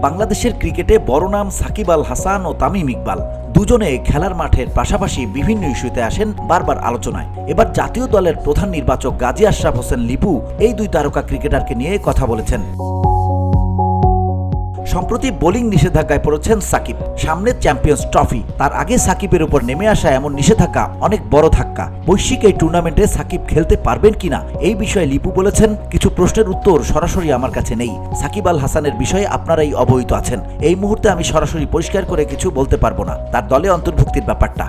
বাংলাদেশের ক্রিকেটে বড় নাম সাকিব আল হাসান ও তামিম ইকবাল দুজনে খেলার মাঠের পাশাপাশি বিভিন্ন ইস্যুতে আসেন বারবার আলোচনায়। এবার জাতীয় দলের প্রধান নির্বাচক গাজী আশরাফ হোসেন লিপু এই দুই তারকা ক্রিকেটারকে নিয়ে কথা বলেছেন। সম্প্রতি বোলিং নিষেধাজ্ঞায় পড়েছেন সাকিব। সামনে চ্যাম্পিয়ন্স ট্রফি, তার আগে সাকিবের উপর নেমে আসা এমন নিষেধাজ্ঞা অনেক বড় ধাক্কা। বৈশ্বিক এই টুর্নামেন্টে সাকিব খেলতে পারবেন কিনা এই বিষয়ে লিপু বলেছেন, কিছু প্রশ্নের উত্তর সরাসরি আমার কাছে নেই। সাকিব আল হাসানের বিষয়ে আপনারাই অবহিত আছেন। এই মুহূর্তে আমি সরাসরি পরিষ্কার করে কিছু বলতে পারবো না। তার দলে অন্তর্ভুক্তির ব্যাপারটা।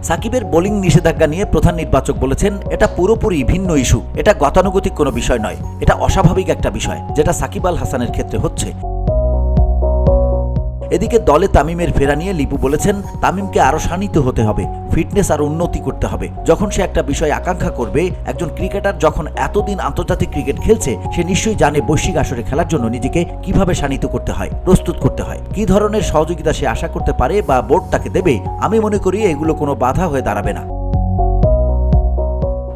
সাকিবের বোলিং নিষেধাজ্ঞা নিয়ে প্রধান নির্বাচক বলেছেন, এটা পুরোপুরি ভিন্ন ইস্যু। এটা গতানুগতিক কোনো বিষয় নয়, এটা অস্বাভাবিক একটা বিষয় যেটা সাকিব আল হাসানের ক্ষেত্রে হচ্ছে। এদিকে দলে তামিমের ফেরা নিয়ে লিপু বলেছেন, তামিমকে আরো শানিত হতে হবে, ফিটনেস আর উন্নতি করতে হবে। যখন সে একটা বিষয় আকাঙ্ক্ষা করবে, একজন ক্রিকেটার যখন এতদিন আন্তর্জাতিক ক্রিকেট খেলছে, সে নিশ্চয়ই জানে বৈশ্বিক আসরে খেলার জন্য নিজেকে কিভাবে শানিত করতে হয়, প্রস্তুত করতে হয়, কি ধরনের সহযোগিতা সে আশা করতে পারে বা বোর্ড তাকে দেবে। আমি মনে করি এগুলো কোনো বাধা হয়ে দাঁড়াবে না।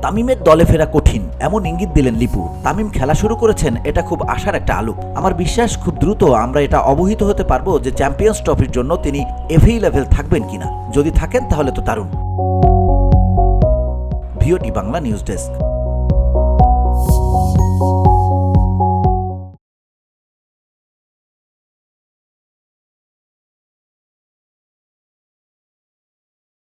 তামিমের দলে ফেরা কঠিন এমন ইঙ্গিত দিলেন লিপু। তামিম খেলা শুরু করেছেন, এটা খুব আশার একটা আলো। আমার বিশ্বাস খুব দ্রুত আমরা এটা অবহিত হতে পারবো যে চ্যাম্পিয়ন্স ট্রফির জন্য তিনি এভেইলেবল থাকবেন কিনা। যদি থাকেন তাহলে তো দারুণ। ভিওটি বাংলা নিউজ ডেস্ক।